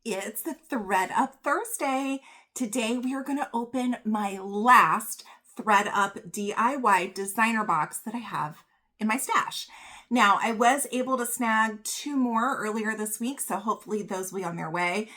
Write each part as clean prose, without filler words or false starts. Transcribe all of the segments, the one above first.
It's the Thredup Thursday. Today we are going to open my last Thredup DIY designer box that I have in my stash. Now, I was able to snag 2 more earlier this week, so hopefully those will be on their way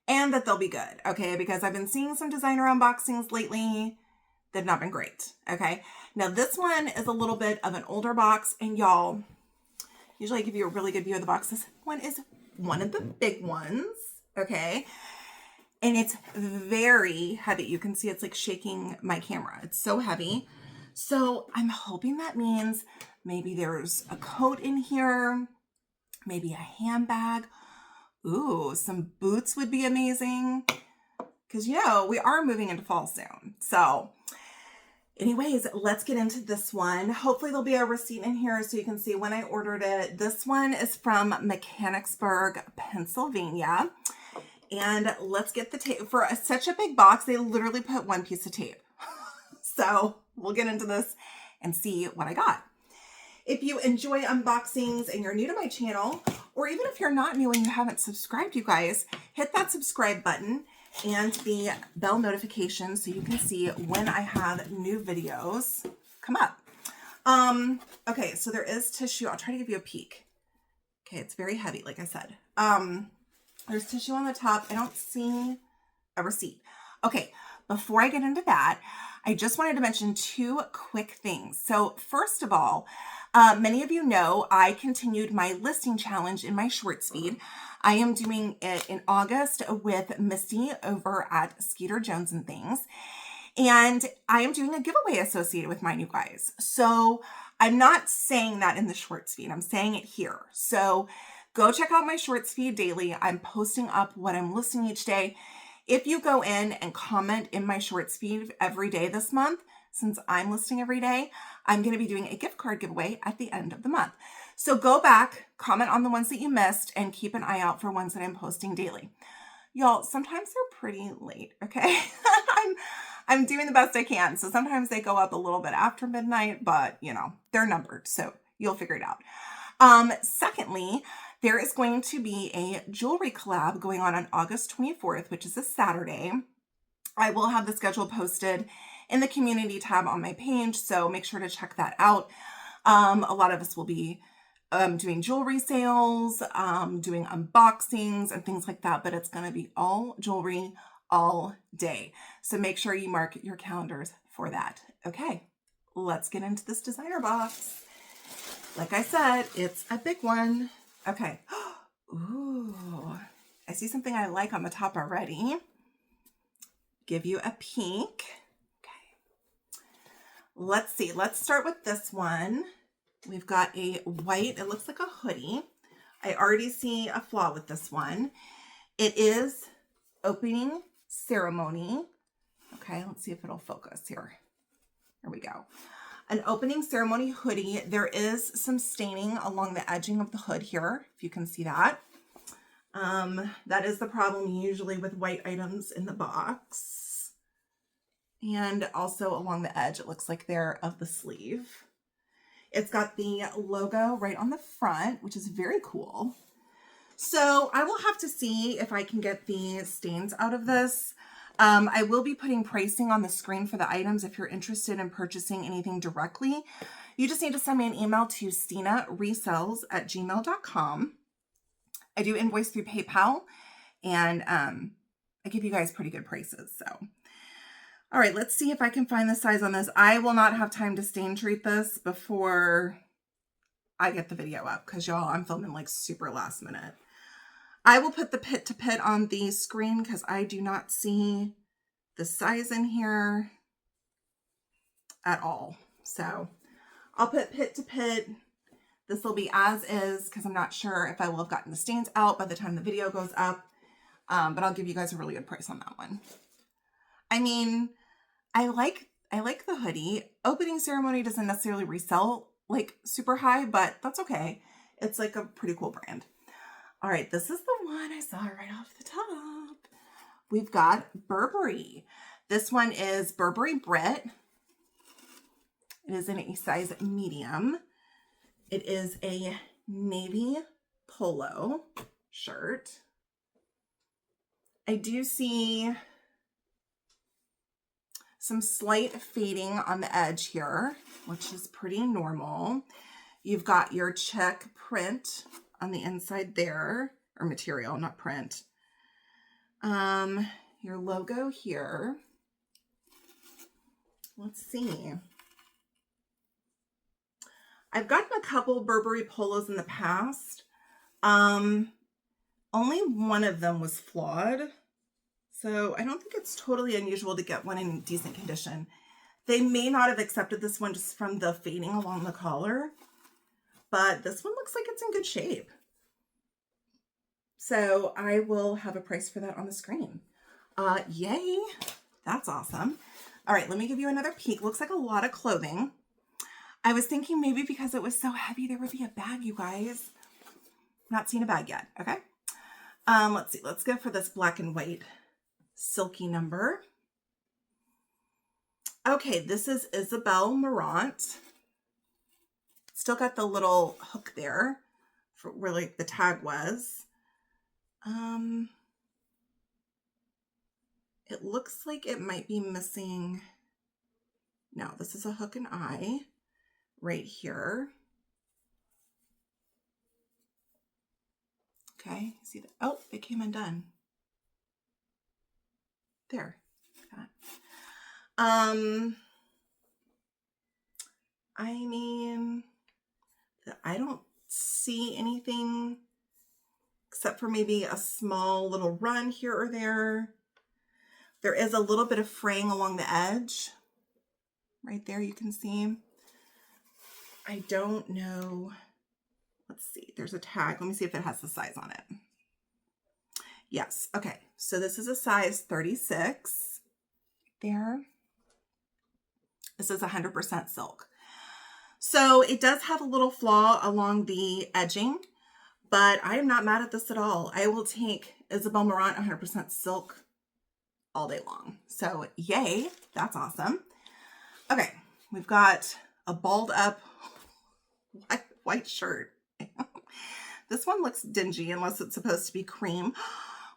and that they'll be good, okay? Because I've been seeing some designer unboxings lately that have not been great, okay? Now, this one is a little bit of an older box, and y'all, usually I give you a really good view of the box. This one is one of the big ones. Okay. And it's very heavy. You can see it's like shaking my camera. It's so heavy. So I'm hoping that means maybe there's a coat in here, maybe a handbag. Ooh, some boots would be amazing. Because, you know, we are moving into fall soon. So anyways, let's get into this one. Hopefully there'll be a receipt in here so you can see when I ordered it. This one is from Mechanicsburg, Pennsylvania. And let's get the tape. For such a big box, they literally put 1 piece of tape. So we'll get into this and see what I got. If you enjoy unboxings and you're new to my channel, or even if you're not new and you haven't subscribed, you guys, hit that subscribe button and the bell notification so you can see when I have new videos come up. Okay, so there is tissue. I'll try to give you a peek. Okay, it's very heavy, like I said. There's tissue on the top. I don't see a receipt. Okay, before I get into that, I just wanted to mention 2 quick things. So first of all, many of you know I continued my listing challenge in my shorts feed. I am doing it in August with Misty over at Skeeter Jones and Things. And I am doing a giveaway associated with mine, you guys. So I'm not saying that in the shorts feed. I'm saying it here. So go check out my shorts feed daily. I'm posting up what I'm listing each day. If you go in and comment in my shorts feed every day this month, since I'm listing every day, I'm going to be doing a gift card giveaway at the end of the month. So go back, comment on the ones that you missed, and keep an eye out for ones that I'm posting daily. Y'all, sometimes they're pretty late, okay? I'm doing the best I can. So sometimes they go up a little bit after midnight, but you know, they're numbered, so you'll figure it out. Secondly, there is going to be a jewelry collab going on August 24th, which is a Saturday. I will have the schedule posted in the community tab on my page, so make sure to check that out. A lot of us will be doing jewelry sales, doing unboxings and things like that, but it's going to be all jewelry all day. So make sure you mark your calendars for that. Okay, let's get into this designer box. Like I said, it's a big one. Okay. Ooh, I see something I like on the top already. Give you a peek. Okay. Let's see. Let's start with this one. We've got a white, it looks like a hoodie. I already see a flaw with this one. It is opening ceremony. Okay, let's see if it'll focus here. There we go. An opening ceremony hoodie. There is some staining along the edging of the hood here, if you can see that. That is the problem usually with white items in the box. And also along the edge, it looks like there of the sleeve. It's got the logo right on the front, which is very cool. So I will have to see if I can get the stains out of this. I will be putting pricing on the screen for the items if you're interested in purchasing anything directly. You just need to send me an email to stinaresells@gmail.com. I do invoice through PayPal, and I give you guys pretty good prices. So, all right, let's see if I can find the size on this. I will not have time to stain treat this before I get the video up because y'all, I'm filming like super last minute. I will put the pit to pit on the screen because I do not see the size in here at all. So I'll put pit to pit. This will be as is because I'm not sure if I will have gotten the stains out by the time the video goes up. But I'll give you guys a really good price on that one. I mean, I like the hoodie. Opening ceremony doesn't necessarily resell like super high, but that's okay. It's like a pretty cool brand. All right, this is the one I saw right off the top. We've got Burberry. This one is Burberry Brit. It is in a size medium. It is a navy polo shirt. I do see some slight fading on the edge here, which is pretty normal. You've got your check print on the inside there, or material, not print. Your logo here. Let's see. I've gotten a couple Burberry polos in the past. Only one of them was flawed. So I don't think it's totally unusual to get one in decent condition. They may not have accepted this one just from the fading along the collar, but this one looks like it's in good shape. So I will have a price for that on the screen. Yay, that's awesome. All right, let me give you another peek. Looks like a lot of clothing. I was thinking maybe because it was so heavy, there would be a bag, you guys. Not seen a bag yet, okay? Let's see, let's go for this black and white silky number. Okay, this is Isabel Marant. Still got the little hook there for where like the tag was. It looks like it might be missing. No, this is a hook and eye right here. Okay, see that? Oh, it came undone. There. I mean, I don't see anything except for maybe a small little run here or there. There is a little bit of fraying along the edge. Right there, you can see. I don't know. Let's see, there's a tag. Let me see if it has the size on it. Yes, okay. So this is a size 36 there. This is 100% silk. So it does have a little flaw along the edging, but I am not mad at this at all. I will take Isabel Marant 100% silk all day long. So yay, that's awesome. Okay, we've got a balled up white shirt. This one looks dingy unless it's supposed to be cream.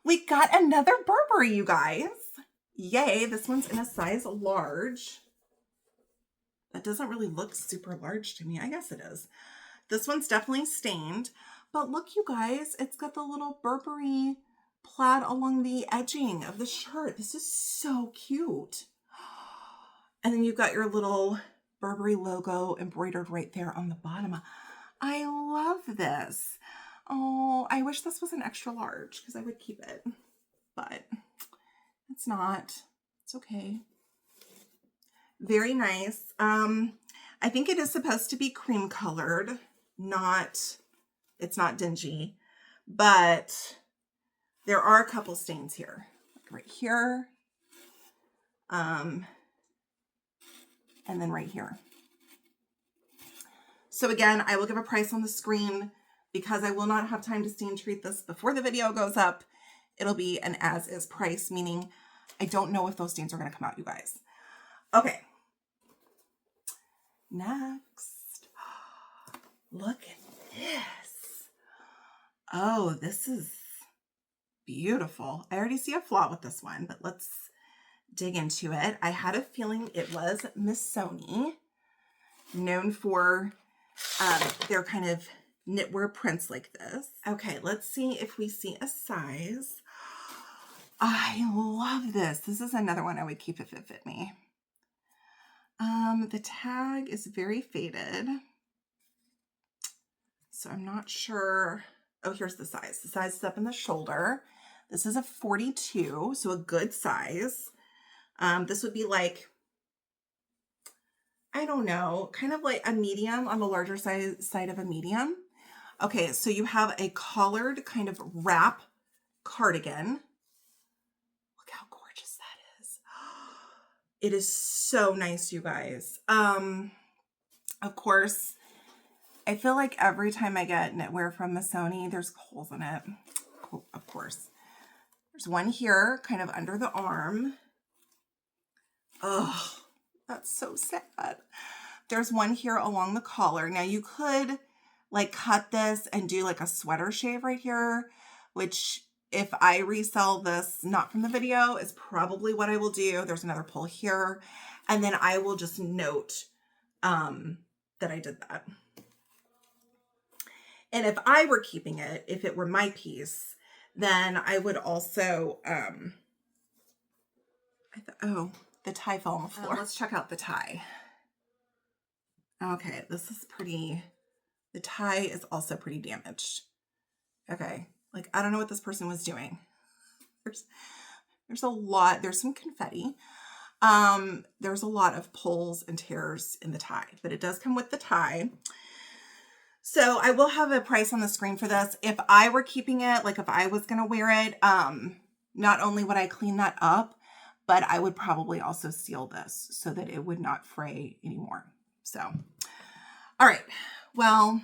We got another Burberry, you guys. Yay, this one's in a size large. That doesn't really look super large to me. I guess it is. This one's definitely stained, but look, you guys, it's got the little Burberry plaid along the edging of the shirt. This is so cute. And then you've got your little Burberry logo embroidered right there on the bottom. I love this. Oh, I wish this was an extra large because I would keep it, but it's not. It's okay. Very nice. I think it is supposed to be cream colored, it's not dingy, but there are a couple stains here, like right here, and then right here. So again, I will give a price on the screen because I will not have time to stain treat this before the video goes up. It'll be an as is price, meaning I don't know if those stains are going to come out, you guys. Okay. Next. Look at this. Oh, this is beautiful. I already see a flaw with this one, but let's dig into it. I had a feeling it was Missoni, known for their kind of knitwear prints like this. Okay, let's see if we see a size. I love this. This is another one I would keep if it fit me. The tag is very faded, so I'm not sure. Oh, here's the size. The size is up in the shoulder. This is a 42, so a good size. This would be like, I don't know, kind of like a medium, on the larger side of a medium. Okay, so you have a collared kind of wrap cardigan. Look how gorgeous that is. It is so nice, you guys. Of course, I feel like every time I get knitwear from Missoni, there's holes in it. Of course. There's one here, kind of under the arm. Oh, that's so sad. There's one here along the collar. Now you could like cut this and do like a sweater shave right here, which if I resell this, not from the video, is probably what I will do. There's another pull here. And then I will just note that I did that. And if I were keeping it, if it were my piece, then I would also, oh, the tie fell on the floor. Let's check out the tie. Okay, this is pretty, the tie is also pretty damaged. Okay, like, I don't know what this person was doing. There's a lot, there's some confetti. There's a lot of pulls and tears in the tie, but it does come with the tie. So I will have a price on the screen for this. If I were keeping it, like if I was going to wear it, not only would I clean that up, but I would probably also seal this so that it would not fray anymore. So, all right. Well,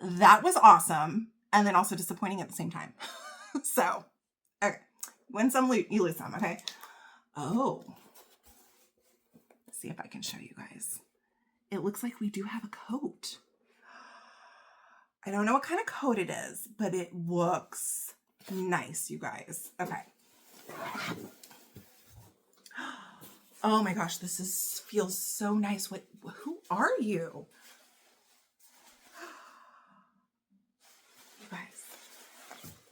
that was awesome. And then also disappointing at the same time. So, okay. Win some, you lose some, okay? Oh. Let's see if I can show you guys. It looks like we do have a coat. I don't know what kind of coat it is, but it looks nice, you guys. Okay. Oh my gosh, this feels so nice. Who are you? You guys.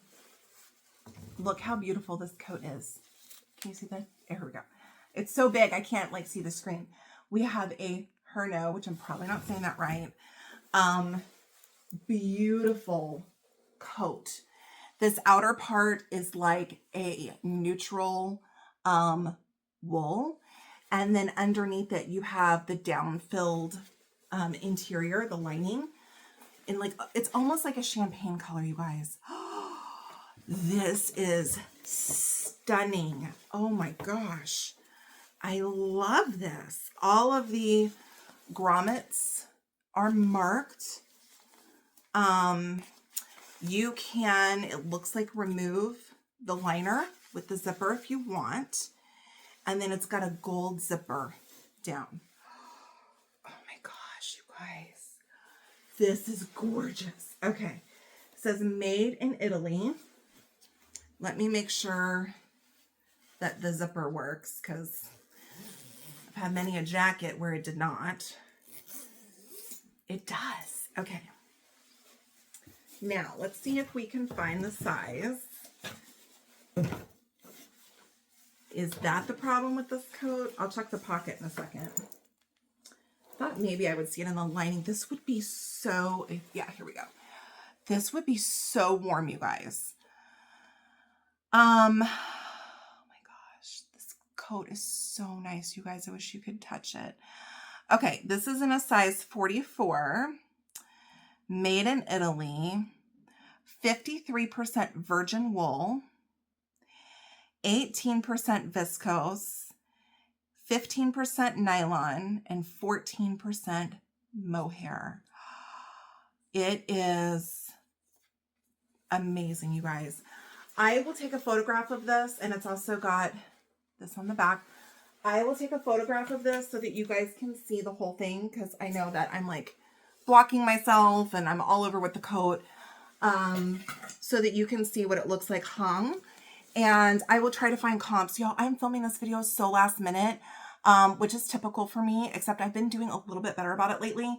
Look how beautiful this coat is. Can you see that? Here we go. It's so big, I can't like see the screen. We have a Herno, which I'm probably not saying that right. Beautiful coat. This outer part is like a neutral wool, and then underneath it you have the down-filled interior, the lining, and like it's almost like a champagne color, you guys. This is stunning. Oh my gosh, I love this. All of the grommets are marked. You can, it looks like, remove the liner with the zipper if you want. And then it's got a gold zipper down. Oh my gosh, you guys. This is gorgeous. Okay. It says made in Italy. Let me make sure that the zipper works because I've had many a jacket where it did not. It does. Okay. Now, let's see if we can find the size. Is that the problem with this coat? I'll check the pocket in a second. Thought maybe I would see it in the lining. This would be so, yeah, here we go. This would be so warm, you guys. Oh my gosh, this coat is so nice, you guys. I wish you could touch it. Okay, this is in a size 44. Made in Italy, 53% virgin wool, 18% viscose, 15% nylon, and 14% mohair. It is amazing, you guys. I will take a photograph of this, and it's also got this on the back. I will take a photograph of this so that you guys can see the whole thing, because I know that I'm like blocking myself and I'm all over with the coat, so that you can see what it looks like hung. And I will try to find comps. Y'all, I'm filming this video so last minute, which is typical for me, except I've been doing a little bit better about it lately.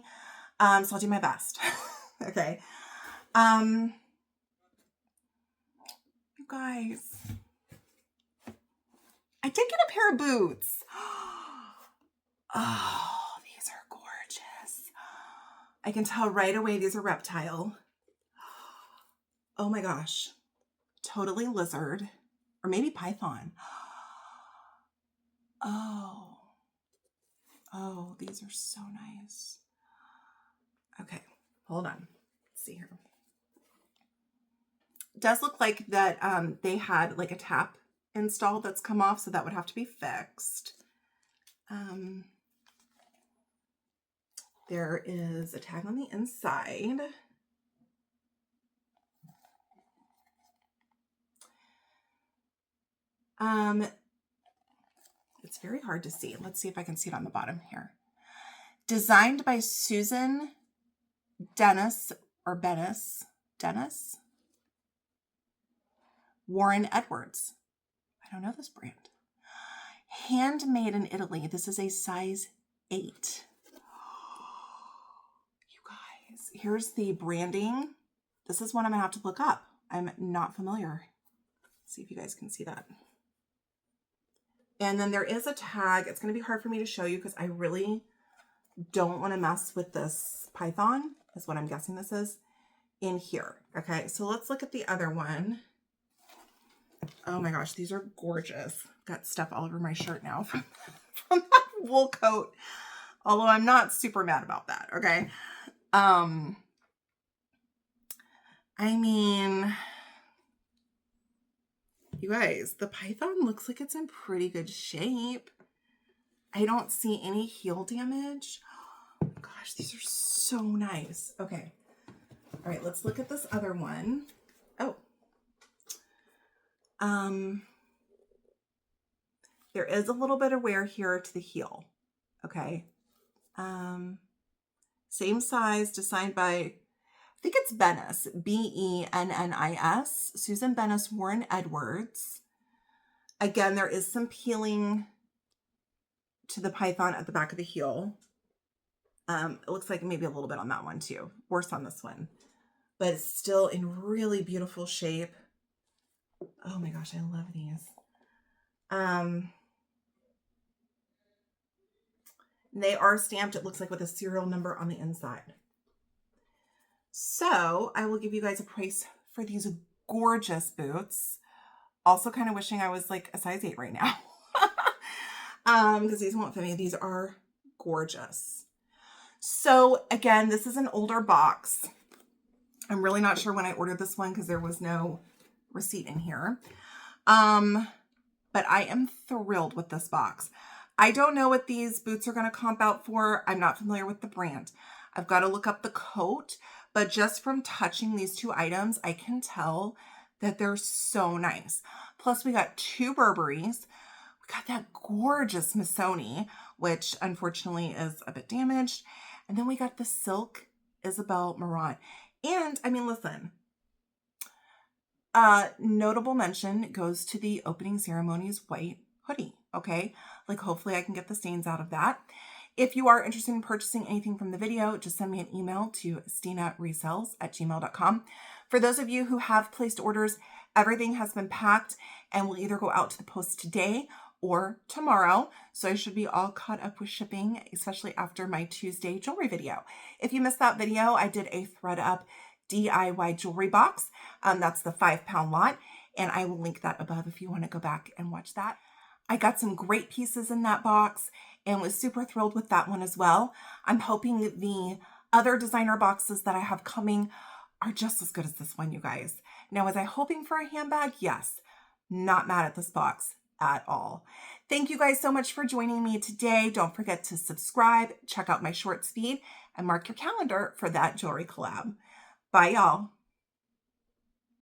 So I'll do my best. Okay. You guys, I did get a pair of boots. Oh, these are gorgeous. I can tell right away these are reptile. Oh my gosh. Totally lizard. Or maybe python. Oh. Oh, these are so nice. Okay, hold on. Let's see here. It does look like that they had like a tap installed that's come off, so that would have to be fixed. There is a tag on the inside. It's very hard to see. Let's see if I can see it on the bottom here. Designed by Susan Dennis or Dennis Warren Edwards. I don't know this brand. Handmade in Italy. This is a size 8. You guys, here's the branding. This is one I'm gonna have to look up. I'm not familiar. Let's see if you guys can see that. And then there is a tag. It's gonna be hard for me to show you because I really don't want to mess with this python, is what I'm guessing this is, in here. Okay, so let's look at the other one. Oh my gosh, these are gorgeous. Got stuff all over my shirt now from that wool coat. Although I'm not super mad about that, okay? I mean, you guys, the python looks like it's in pretty good shape. I don't see any heel damage. Gosh, these are so nice. Okay. All right, let's look at this other one. Oh. There is a little bit of wear here to the heel. Okay. Same size, designed by, I think it's Bennis, Bennis, Susan Bennis, Warren Edwards. Again, there is some peeling to the python at the back of the heel. It looks like maybe a little bit on that one too. Worse on this one. But it's still in really beautiful shape. Oh my gosh, I love these. They are stamped, it looks like, with a serial number on the inside. So I will give you guys a price for these gorgeous boots. Also kind of wishing I was like a size 8 right now. Because these won't fit me. These are gorgeous. So again, this is an older box. I'm really not sure when I ordered this one because there was no receipt in here. But I am thrilled with this box. I don't know what these boots are going to comp out for. I'm not familiar with the brand. I've got to look up the coat, but just from touching these 2 items, I can tell that they're so nice. Plus we got 2 Burberrys. We got that gorgeous Missoni, which unfortunately is a bit damaged. And then we got the silk Isabel Marant. And I mean, listen, notable mention goes to the opening ceremony's white hoodie. Okay. Like hopefully I can get the stains out of that. If you are interested in purchasing anything from the video, just send me an email to stinaresells@gmail.com. For those of you who have placed orders, everything has been packed and will either go out to the post today or tomorrow. So I should be all caught up with shipping, especially after my Tuesday jewelry video. If you missed that video, I did a Thredup DIY jewelry box. That's the 5-pound lot. And I will link that above if you want to go back and watch that. I got some great pieces in that box and was super thrilled with that one as well. I'm hoping that the other designer boxes that I have coming are just as good as this one, you guys. Now, was I hoping for a handbag? Yes. Not mad at this box at all. Thank you guys so much for joining me today. Don't forget to subscribe, check out my shorts feed, and mark your calendar for that jewelry collab. Bye, y'all.